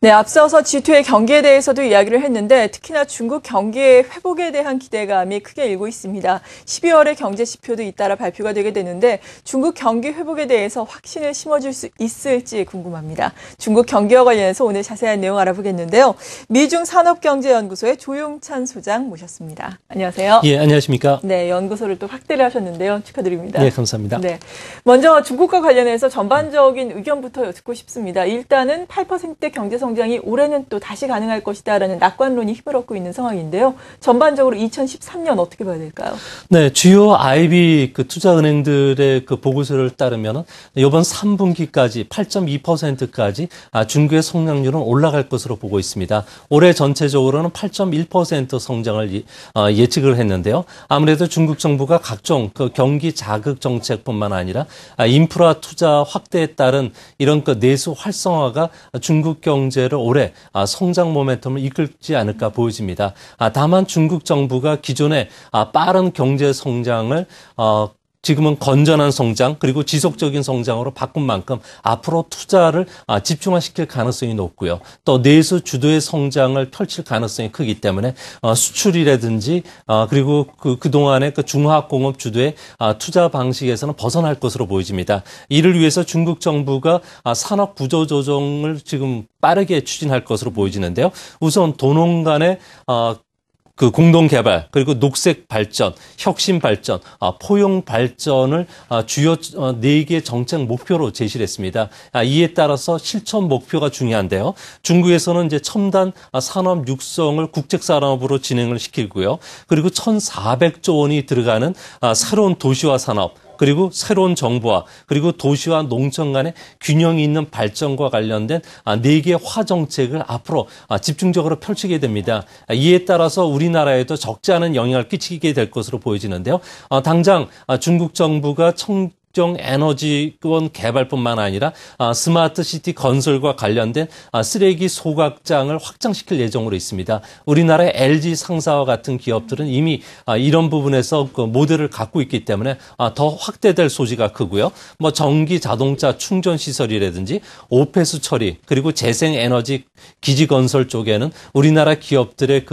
네, 앞서서 G2의 경기에 대해서도 이야기를 했는데 특히나 중국 경기의 회복에 대한 기대감이 크게 일고 있습니다. 12월에 경제 지표도 잇따라 발표가 되게 되는데 중국 경기 회복에 대해서 확신을 심어줄 수 있을지 궁금합니다. 중국 경기와 관련해서 오늘 자세한 내용 알아보겠는데요. 미중산업경제연구소의 조용찬 소장 모셨습니다. 안녕하세요. 예, 안녕하십니까. 네, 연구소를 또 확대를 하셨는데요. 축하드립니다. 네, 감사합니다. 네, 먼저 중국과 관련해서 전반적인 의견부터 듣고 싶습니다. 일단은 8% 경제 성장이 올해는 또 다시 가능할 것이다라는 낙관론이 힘을 얻고 있는 상황인데요. 전반적으로 2013년 어떻게 봐야 될까요? 네, 주요 IB 투자은행들의 보고서를 따르면 이번 3분기까지 8.2%까지 중국의 성장률은 올라갈 것으로 보고 있습니다. 올해 전체적으로는 8.1% 성장을 예측을 했는데요. 아무래도 중국 정부가 각종 경기 자극 정책뿐만 아니라 인프라 투자 확대에 따른 이런 내수 활성화가 중국 경제를 올해 성장 모멘텀을 이끌지 않을까 보여집니다. 다만 중국 정부가 기존의 빠른 경제 성장을 지금은 건전한 성장 그리고 지속적인 성장으로 바꾼 만큼 앞으로 투자를 집중화시킬 가능성이 높고요. 또 내수 주도의 성장을 펼칠 가능성이 크기 때문에 수출이라든지 그리고 그동안의 중화학공업 주도의 투자 방식에서는 벗어날 것으로 보여집니다. 이를 위해서 중국 정부가 산업 구조 조정을 지금 빠르게 추진할 것으로 보여지는데요. 우선 도농 간의 공동 개발 그리고 녹색 발전, 혁신 발전, 포용 발전을 주요 4개 정책 목표로 제시를 했습니다. 이에 따라서 실천 목표가 중요한데요. 중국에서는 이제 첨단 산업 육성을 국책 산업으로 진행을 시키고요. 그리고 1,400조 원이 들어가는 새로운 도시화 산업 그리고 새로운 정부화 그리고 도시와 농촌 간의 균형이 있는 발전과 관련된 4개 화 정책을 앞으로 집중적으로 펼치게 됩니다. 이에 따라서 우리나라에도 적지 않은 영향을 끼치게 될 것으로 보여지는데요. 당장 중국 정부가 청정 에너지원 개발뿐만 아니라 스마트 시티 건설과 관련된 쓰레기 소각장을 확장시킬 예정으로 있습니다. 우리나라의 LG 상사와 같은 기업들은 이미 이런 부분에서 모델을 갖고 있기 때문에 더 확대될 소지가 크고요. 전기 자동차 충전 시설이라든지 오폐수 처리 그리고 재생에너지 기지 건설 쪽에는 우리나라 기업들의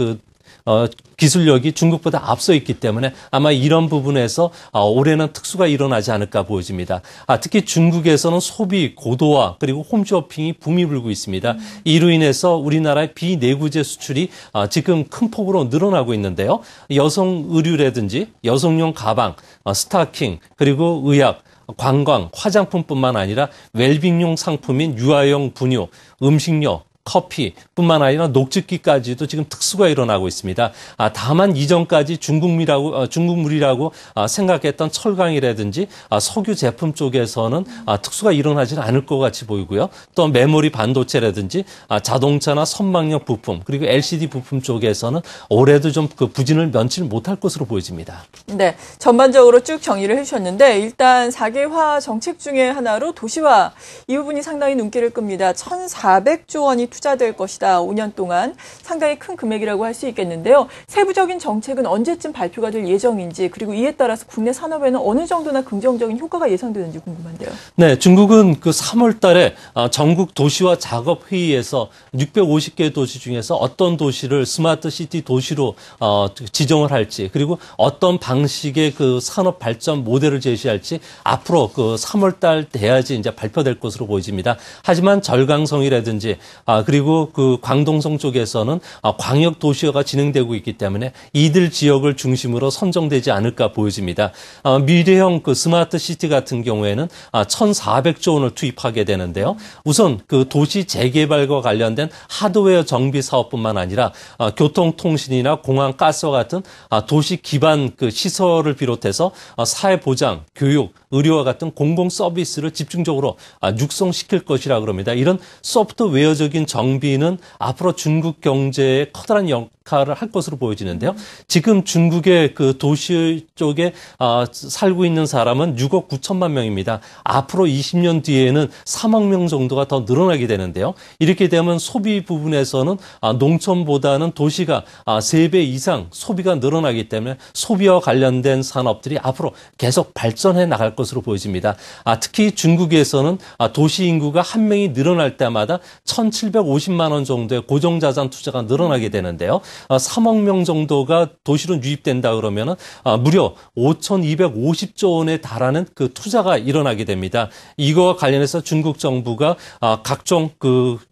기술력이 중국보다 앞서 있기 때문에 아마 이런 부분에서 올해는 특수가 일어나지 않을까 보여집니다. 특히 중국에서는 소비 고도화 그리고 홈쇼핑이 붐이 불고 있습니다. 이로 인해서 우리나라의 비내구재 수출이 지금 큰 폭으로 늘어나고 있는데요. 여성 의류라든지 여성용 가방, 스타킹 그리고 의약 관광, 화장품뿐만 아니라 웰빙용 상품인 유아용 분유, 음식료, 커피뿐만 아니라 녹즙기까지도 지금 특수가 일어나고 있습니다. 다만 이전까지 중국물이라고 생각했던 철강이라든지 석유 제품 쪽에서는 특수가 일어나지는 않을 것 같이 보이고요. 또 메모리 반도체라든지 자동차나 선망용 부품 그리고 LCD 부품 쪽에서는 올해도 좀 부진을 면치 못할 것으로 보여집니다. 네, 전반적으로 쭉 정리를 해주셨는데 일단 4개화 정책 중에 하나로 도시화 이 부분이 상당히 눈길을 끕니다. 1,400조 원이 투자될 것이다. 5년 동안 상당히 큰 금액이라고 할 수 있겠는데요. 세부적인 정책은 언제쯤 발표가 될 예정인지 그리고 이에 따라서 국내 산업에는 어느 정도나 긍정적인 효과가 예상되는지 궁금한데요. 네, 중국은 3월 달에 전국 도시화 작업 회의에서 650개 도시 중에서 어떤 도시를 스마트 시티 도시로 지정을 할지 그리고 어떤 방식의 산업 발전 모델을 제시할지 앞으로 3월 달 돼야지 이제 발표될 것으로 보여집니다. 하지만 절강성이라든지 그리고 광동성 쪽에서는 광역 도시화가 진행되고 있기 때문에 이들 지역을 중심으로 선정되지 않을까 보여집니다. 미래형 스마트 시티 같은 경우에는 1,400조 원을 투입하게 되는데요. 우선 도시 재개발과 관련된 하드웨어 정비 사업뿐만 아니라 교통통신이나 공항 가스와 같은 도시 기반 시설을 비롯해서 사회보장, 교육, 의료와 같은 공공 서비스를 집중적으로 육성시킬 것이라 그럽니다. 이런 소프트웨어적인 정비는 앞으로 중국 경제에 커다란 비핵화를 할 것으로 보여지는데요. 지금 중국의 그 도시 쪽에 살고 있는 사람은 6억 9천만 명입니다. 앞으로 20년 뒤에는 3억 명 정도가 더 늘어나게 되는데요. 이렇게 되면 소비 부분에서는 농촌보다는 도시가 3배 이상 소비가 늘어나기 때문에 소비와 관련된 산업들이 앞으로 계속 발전해 나갈 것으로 보여집니다. 특히 중국에서는 도시 인구가 한 명이 늘어날 때마다 1,750만 원 정도의 고정자산 투자가 늘어나게 되는데요. 3억 명 정도가 도시로 유입된다 그러면은 무려 5,250조 원에 달하는 그 투자가 일어나게 됩니다. 이거와 관련해서 중국 정부가 각종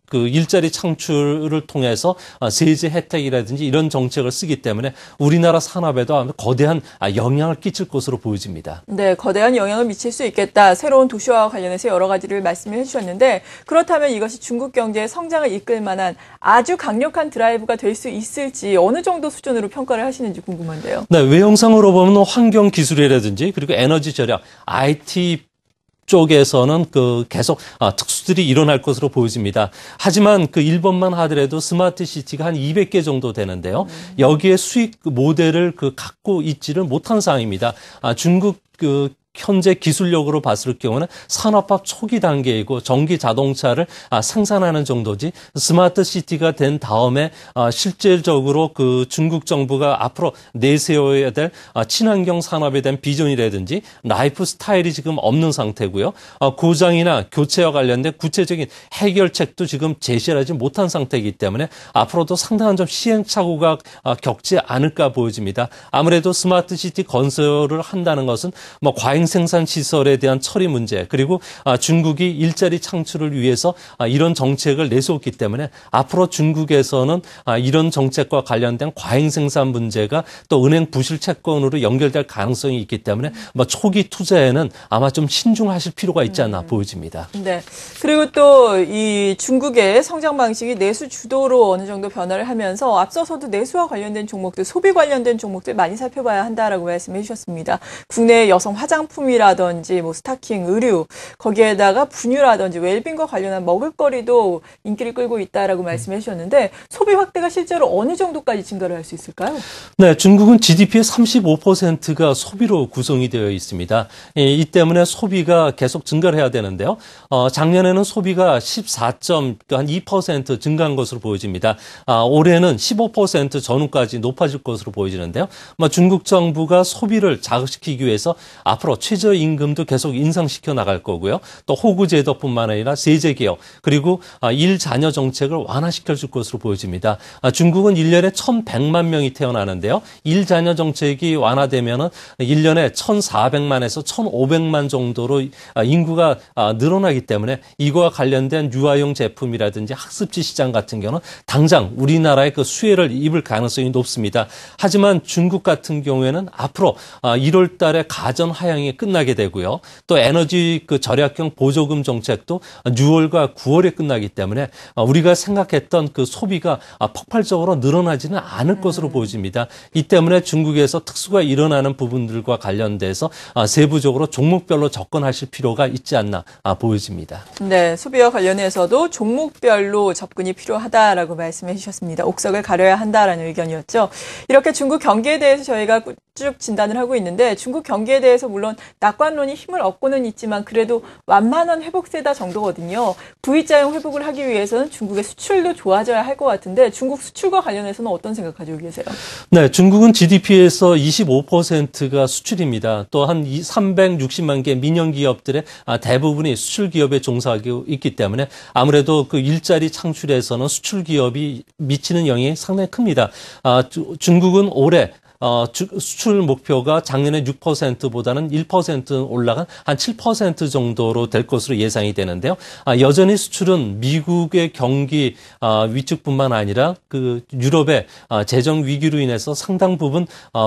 그 일자리 창출을 통해서 세제 혜택이라든지 이런 정책을 쓰기 때문에 우리나라 산업에도 거대한 영향을 끼칠 것으로 보여집니다. 네, 거대한 영향을 미칠 수 있겠다. 새로운 도시화와 관련해서 여러 가지를 말씀을 해주셨는데 그렇다면 이것이 중국 경제의 성장을 이끌 만한 아주 강력한 드라이브가 될 수 있을지 어느 정도 수준으로 평가를 하시는지 궁금한데요. 네, 외형상으로 보면 환경 기술이라든지 그리고 에너지 절약, IT 쪽에서는 계속 특수들이 일어날 것으로 보여집니다. 하지만 일본만 하더라도 스마트 시티가 한 200개 정도 되는데요. 여기에 수익 모델을 갖고 있지를 못한 상황입니다. 중국 현재 기술력으로 봤을 경우는 산업화 초기 단계이고 전기 자동차를 생산하는 정도지 스마트 시티가 된 다음에 실질적으로 중국 정부가 앞으로 내세워야 될 친환경 산업에 대한 비전이라든지 라이프 스타일이 지금 없는 상태고요. 고장이나 교체와 관련된 구체적인 해결책도 지금 제시하지 못한 상태이기 때문에 앞으로도 상당한 좀 시행착오가 겪지 않을까 보여집니다. 아무래도 스마트 시티 건설을 한다는 것은 과잉 생산 시설에 대한 처리 문제 그리고 중국이 일자리 창출을 위해서 이런 정책을 내세웠기 때문에 앞으로 중국에서는 이런 정책과 관련된 과잉 생산 문제가 또 은행 부실 채권으로 연결될 가능성이 있기 때문에 초기 투자에는 아마 좀 신중하실 필요가 있지 않나 보여집니다. 네. 그리고 또 이 중국의 성장 방식이 내수 주도로 어느 정도 변화를 하면서 앞서서도 내수와 관련된 종목들, 소비 관련된 종목들 많이 살펴봐야 한다라고 말씀해 주셨습니다. 국내 여성 화장품이라든지 스타킹, 의류, 거기에다가 분유라든지 웰빙과 관련한 먹을거리도 인기를 끌고 있다라고 말씀해 주셨는데 소비 확대가 실제로 어느 정도까지 증가를 할 수 있을까요? 네, 중국은 GDP의 35%가 소비로 구성이 되어 있습니다. 이 때문에 소비가 계속 증가를 해야 되는데요. 작년에는 소비가 14.2% 증가한 것으로 보여집니다. 올해는 15% 전후까지 높아질 것으로 보여지는데요. 중국 정부가 소비를 자극시키기 위해서 앞으로 최저임금도 계속 인상시켜 나갈 거고요. 또 호구 제도뿐만 아니라 세제 개혁 그리고 일자녀 정책을 완화시켜 줄 것으로 보여집니다. 중국은 1년에 1,100만 명이 태어나는데요. 일자녀 정책이 완화되면은 1년에 1,400만에서 1,500만 정도로 인구가 늘어나기 때문에 이거와 관련된 유아용 제품이라든지 학습지 시장 같은 경우는 당장 우리나라의 수혜를 입을 가능성이 높습니다. 하지만 중국 같은 경우에는 앞으로 1월 달에 가전 하향이 끝나게 되고요. 또 에너지 절약형 보조금 정책도 6월과 9월에 끝나기 때문에 우리가 생각했던 소비가 폭발적으로 늘어나지는 않을 것으로 보여집니다. 이 때문에 중국에서 특수가 일어나는 부분들과 관련돼서 세부적으로 종목별로 접근하실 필요가 있지 않나 보여집니다. 네, 소비와 관련해서도 종목별로 접근이 필요하다라고 말씀해 주셨습니다. 옥석을 가려야 한다라는 의견이었죠. 이렇게 중국 경기에 대해서 저희가 쭉 진단을 하고 있는데 중국 경기에 대해서 물론 낙관론이 힘을 얻고는 있지만 그래도 완만한 회복세다 정도거든요. V자형 회복을 하기 위해서는 중국의 수출도 좋아져야 할 것 같은데 중국 수출과 관련해서는 어떤 생각 가지고 계세요? 네, 중국은 GDP에서 25%가 수출입니다. 또 한 360만 개 민영 기업들의 대부분이 수출 기업에 종사하고 있기 때문에 아무래도 일자리 창출에서는 수출 기업이 미치는 영향이 상당히 큽니다. 중국은 올해 수출 목표가 작년에 6%보다는 1% 올라간 한 7% 정도로 될 것으로 예상이 되는데요. 여전히 수출은 미국의 경기 위축뿐만 아니라 유럽의 재정 위기로 인해서 상당 부분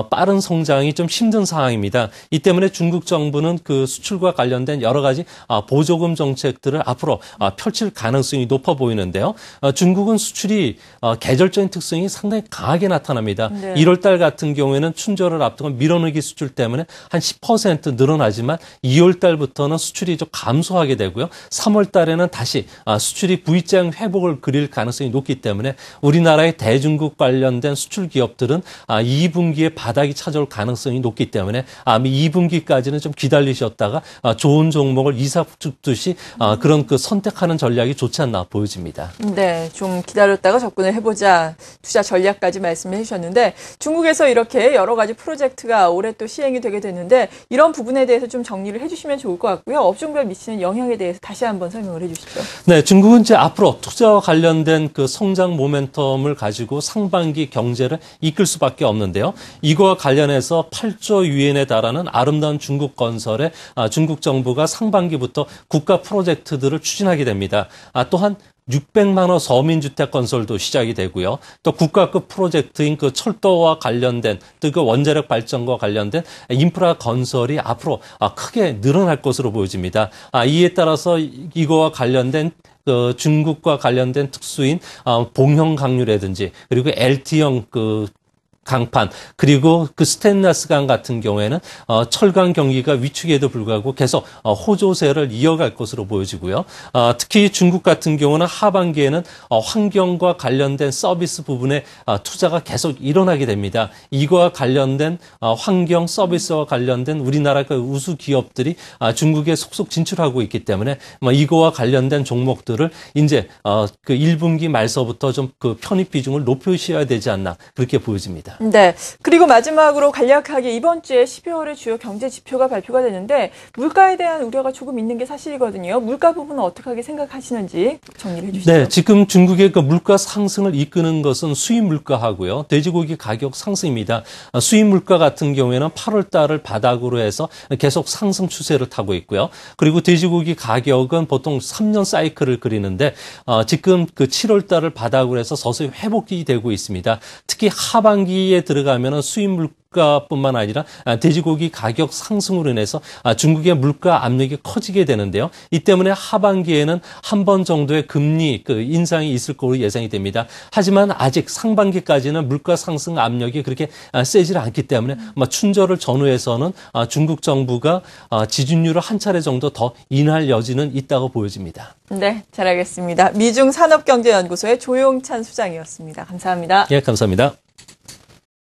빠른 성장이 좀 힘든 상황입니다. 이 때문에 중국 정부는 수출과 관련된 여러 가지 보조금 정책들을 앞으로 펼칠 가능성이 높아 보이는데요. 중국은 수출이 계절적인 특성이 상당히 강하게 나타납니다. 네. 1월 달 같은 경우에는 춘절을 앞두고 밀어넣기 수출 때문에 한 10% 늘어나지만 2월 달부터는 수출이 좀 감소하게 되고요. 3월 달에는 다시 수출이 V자 회복을 그릴 가능성이 높기 때문에 우리나라의 대중국 관련된 수출 기업들은 2분기에 바닥이 찾아올 가능성이 높기 때문에 2분기까지는 좀 기다리셨다가 좋은 종목을 이사 죽듯이 그런 그 선택하는 전략이 좋지 않나 보여집니다. 네, 좀 기다렸다가 접근을 해보자 투자 전략까지 말씀해 주셨는데 중국에서 이렇게 여러 가지 프로젝트가 올해 또 시행이 되게 되는데 이런 부분에 대해서 좀 정리를 해주시면 좋을 것 같고요. 업종별 미치는 영향에 대해서 다시 한번 설명을 해주시죠. 네, 중국은 이제 앞으로 투자와 관련된 그 성장 모멘텀을 가지고 상반기 경제를 이끌 수밖에 없는데요. 이거와 관련해서 8조 유엔에 달하는 아름다운 중국 건설에 중국 정부가 상반기부터 국가 프로젝트들을 추진하게 됩니다. 또한 600만 호 서민주택 건설도 시작이 되고요. 또 국가급 프로젝트인 그 철도와 관련된 또 그 원자력 발전과 관련된 인프라 건설이 앞으로 크게 늘어날 것으로 보여집니다. 이에 따라서 이거와 관련된 그 중국과 관련된 특수인 봉형 강유라든지 그리고 LT형 그 강판 그리고 그 스테인리스강 같은 경우에는 철강 경기가 위축에도 불구하고 계속 호조세를 이어갈 것으로 보여지고요. 특히 중국 같은 경우는 하반기에는 환경과 관련된 서비스 부분에 투자가 계속 일어나게 됩니다. 이거와 관련된 환경 서비스와 관련된 우리나라 그 우수 기업들이 중국에 속속 진출하고 있기 때문에 이거와 관련된 종목들을 이제 그 1분기 말서부터 좀 그 편입 비중을 높여셔야 되지 않나 그렇게 보여집니다. 네. 그리고 마지막으로 간략하게 이번 주에 12월의 주요 경제 지표가 발표가 되는데 물가에 대한 우려가 조금 있는 게 사실이거든요. 물가 부분은 어떻게 생각하시는지 정리를 해주시죠. 네, 지금 중국의 그 물가 상승을 이끄는 것은 수입 물가하고요. 돼지고기 가격 상승입니다. 수입 물가 같은 경우에는 8월 달을 바닥으로 해서 계속 상승 추세를 타고 있고요. 그리고 돼지고기 가격은 보통 3년 사이클을 그리는데 지금 그 7월 달을 바닥으로 해서 서서히 회복이 되고 있습니다. 특히 하반기에 들어가면은 수입 물가뿐만 아니라 돼지고기 가격 상승으로 인해서 중국의 물가 압력이 커지게 되는데요. 이 때문에 하반기에는 한 번 정도의 금리 그 인상이 있을 것으로 예상이 됩니다. 하지만 아직 상반기까지는 물가 상승 압력이 그렇게 세질 않기 때문에 춘절을 전후해서는 중국 정부가 지준율을 한 차례 정도 더 인하할 여지는 있다고 보여집니다. 네, 잘 알겠습니다. 미중산업경제연구소의 조용찬 수장이었습니다. 감사합니다. 예, 감사합니다.